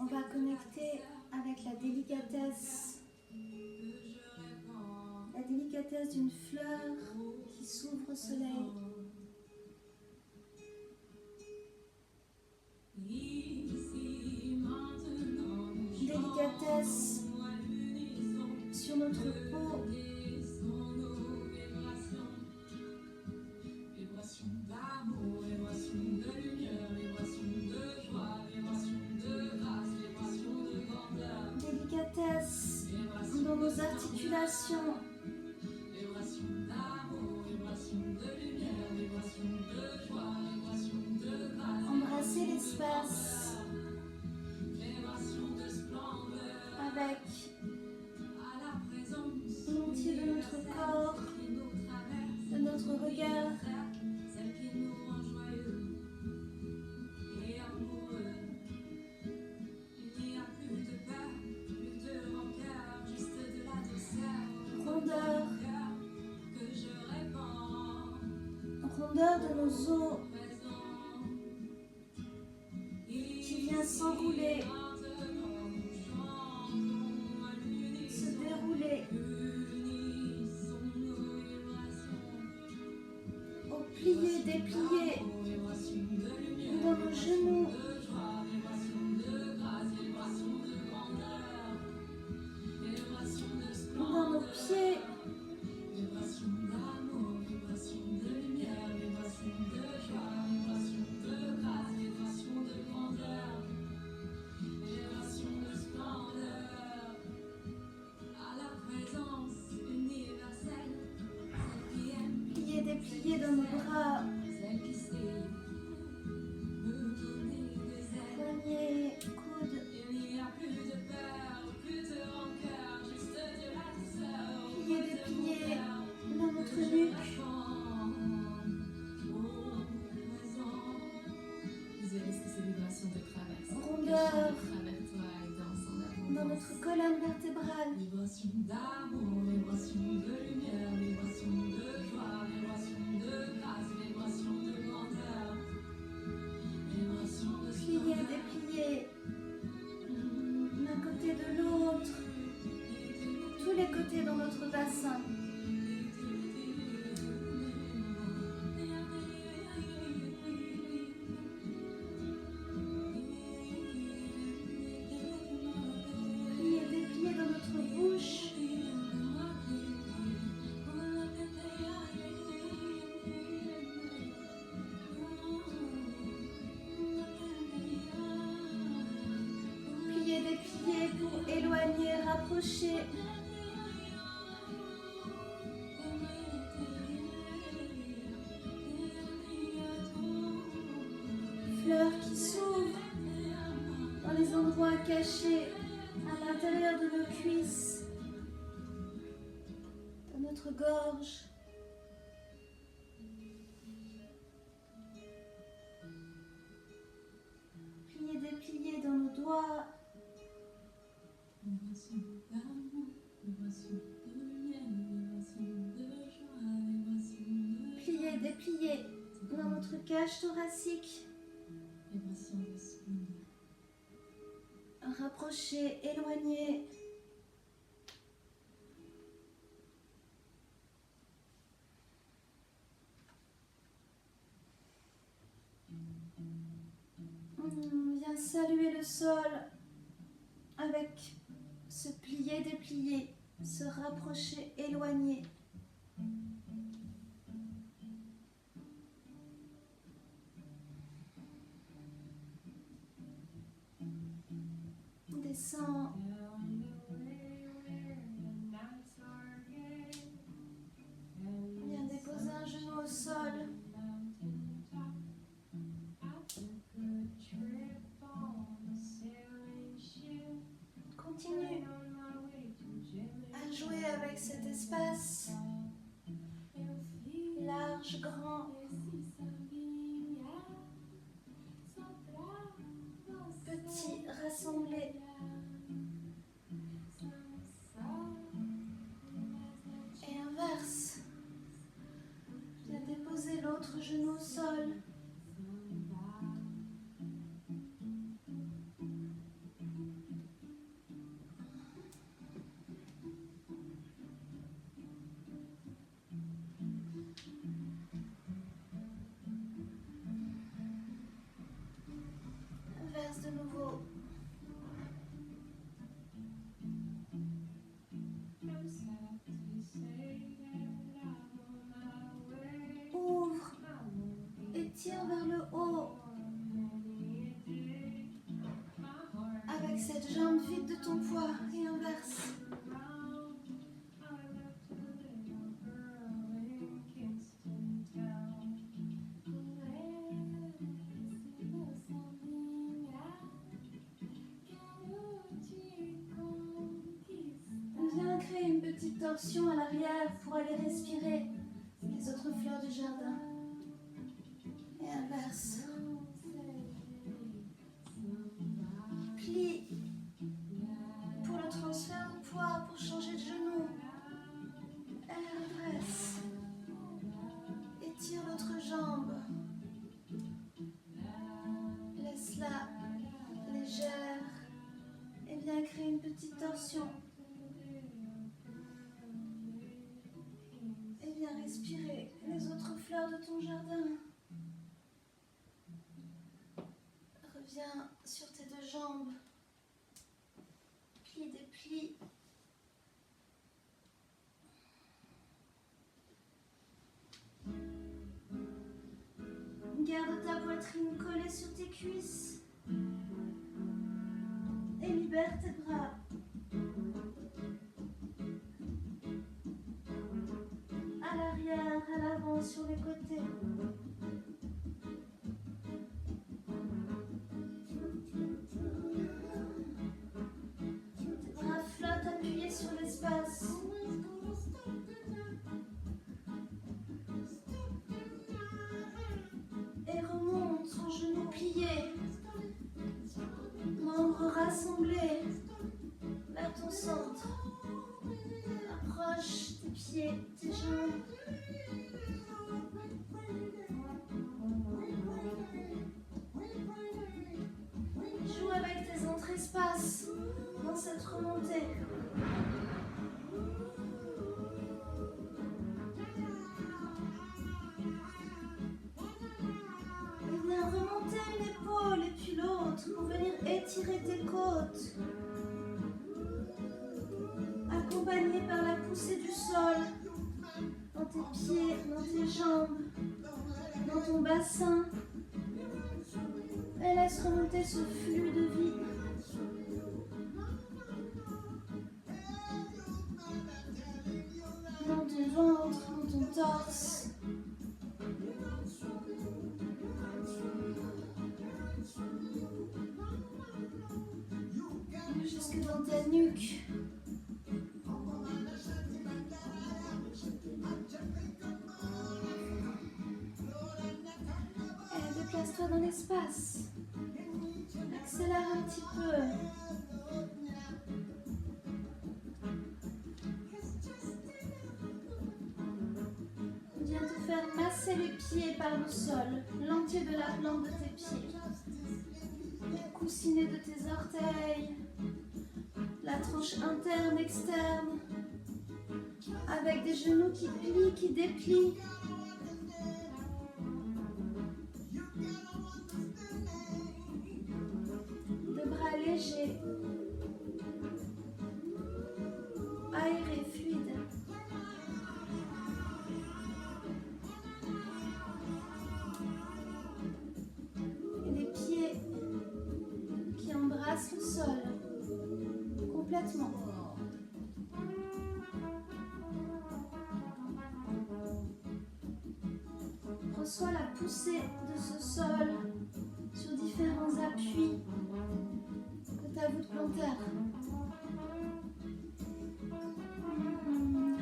On va connecter avec la délicatesse d'une fleur qui s'ouvre au soleil. Délicatesse sur notre peau. Délicatesse dans nos articulations. Embrasser l'espace avec l'entier de notre corps, de notre regard. Rondeur de nos os qui vient s'enrouler, se dérouler au plié, déplié dans nos genoux. Dans nos pieds. Déplié dans nos bras, poignets, coudes, plié, déplié dans notre nuque, rondeur dans notre colonne vertébrale. Plié, déplié d'un côté de l'autre, tous les côtés dans notre bassin. Plié, déplié dans notre bouche. Déplier pour éloigner, rapprocher. Fleurs qui s'ouvrent dans les endroits cachés à l'intérieur de nos cuisses, de notre gorge. Plier, déplier dans nos doigts. Plier, déplier dans notre cage thoracique. Rapprocher, éloigner. On vient saluer le sol avec se plier, déplier, se rapprocher, éloigner. Descend. Viens déposer un genou au sol. Continue à jouer avec cet espace large, grand, petit, rassemblé. Et inverse. Viens déposer l'autre genou au sol. avec cette jambe vide de ton poids et inverse. Viens créer une petite torsion à l'arrière pour aller respirer les autres fleurs du jardin. Et inverse. Plie pour le transfert de poids, pour changer de genou. Et redresse. Étire l'autre jambe. Laisse-la légère. Et viens créer une petite torsion. Et viens respirer les autres fleurs de ton jardin. Reviens sur tes deux jambes. Plie, déplie. Garde ta poitrine collée sur tes cuisses. Et libère tes bras. À l'arrière, à l'avant, sur les côtés. Tes bras flottent appuyés sur l'espace. Et remonte, genoux pliés. Membres rassemblés vers ton centre. Approche tes pieds, tes jambes. Joue avec tes entre-espaces dans cette remontée. Et viens remonter une épaule et puis l'autre pour venir étirer tes côtes. Accompagné par la poussée du sol, dans tes pieds, dans tes jambes, dans ton bassin. Et laisse remonter ce flux de vie. Dans ton ventre, dans ton torse. Jusque dans ta nuque. Et déplace-toi dans l'espace. Accélère un petit peu. Viens te faire masser les pieds par le sol, l'entier de la plante de tes pieds. Le coussinet de tes orteils, la tranche interne, externe, avec des genoux qui plient, qui déplient. Des bras légers, aérés, fluides. Et les pieds qui embrassent le sol complètement. Reçois la poussée de ce sol sur différents appuis de ta voûte plantaire.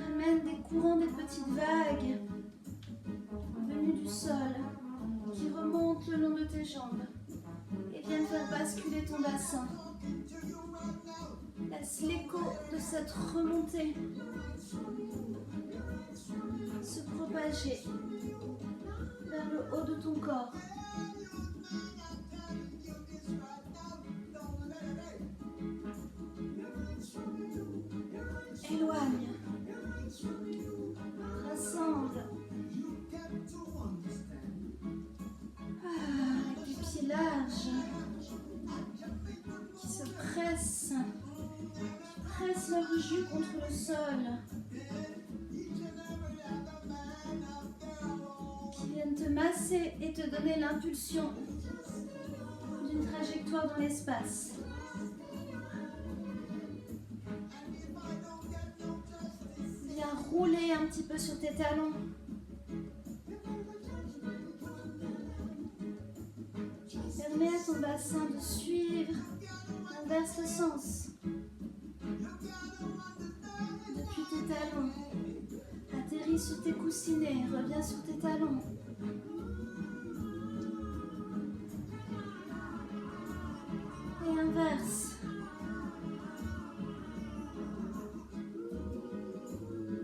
Amène des courants, des petites vagues venues du sol qui remontent le long de tes jambes et viennent faire basculer ton bassin. Laisse l'écho de cette remontée se propager vers le haut de ton corps. Éloigne, rassemble. Avec les pieds larges qui se pressent, qui pressent leur jus contre le sol, qui viennent te masser et te donner l'impulsion d'une trajectoire dans l'espace. rouler un petit peu sur tes talons. Permets à ton bassin de suivre. Inverse le sens. Depuis tes talons. Atterris sur tes coussinets. Reviens sur tes talons. Et inverse.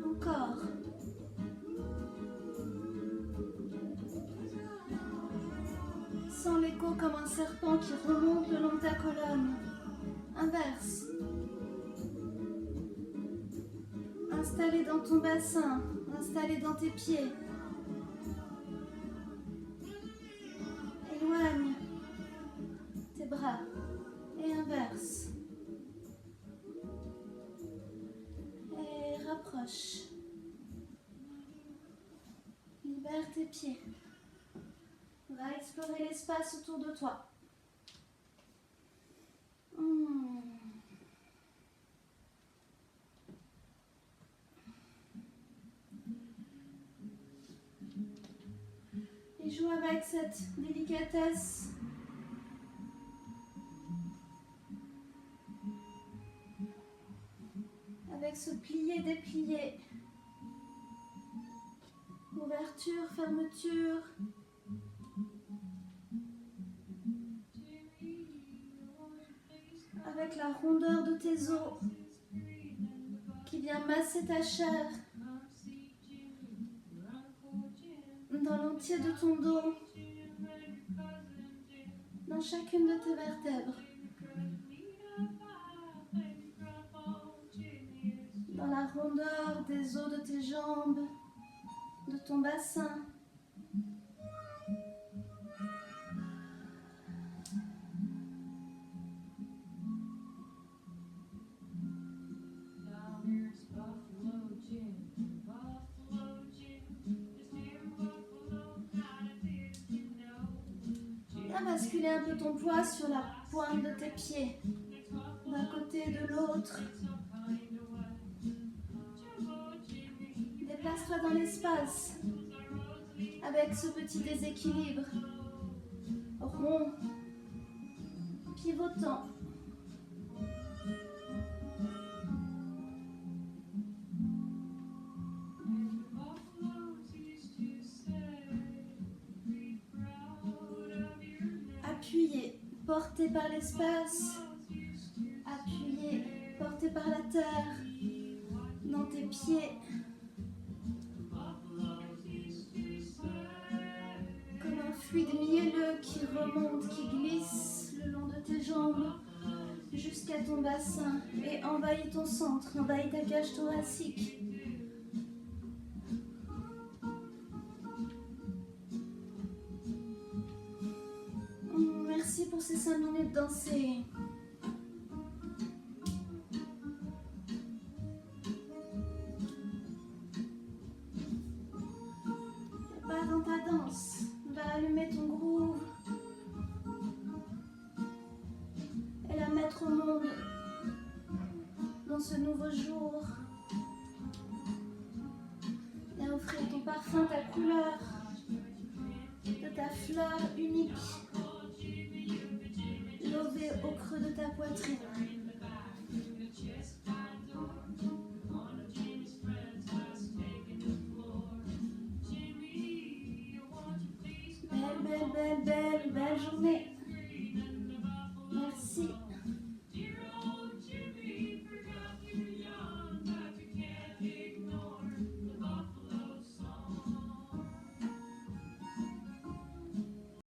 Encore. Sens l'écho comme un serpent qui remonte le long de ta colonne. Inverse. Installé dans ton bassin, installé dans tes pieds. Éloigne tes bras et inverse. Et rapproche. Libère tes pieds. Va explorer l'espace autour de toi. Et joue avec cette délicatesse. Avec ce plié-déplié. Ouverture, fermeture. Avec la rondeur de tes os qui vient masser ta chair dans l'entier de ton dos, dans chacune de tes vertèbres, dans la rondeur des os de tes jambes, de ton bassin. Viens basculer un peu ton poids sur la pointe de tes pieds, d'un côté et de l'autre. Déplace-toi dans l'espace avec ce petit déséquilibre rond, pivotant. Appuyé, porté par l'espace, appuyé, porté par la terre, dans tes pieds. Comme un fluide mielleux qui remonte, qui glisse le long de tes jambes jusqu'à ton bassin et envahit ton centre, envahit ta cage thoracique. Merci pour ces 5 minutes dansées. Pas dans ta danse, va allumer ton groove et la mettre au monde dans ce nouveau jour et offrir ton parfum, ta couleur, de ta fleur unique. Levé au creux de ta poitrine. Belle, belle, belle, belle, belle journée.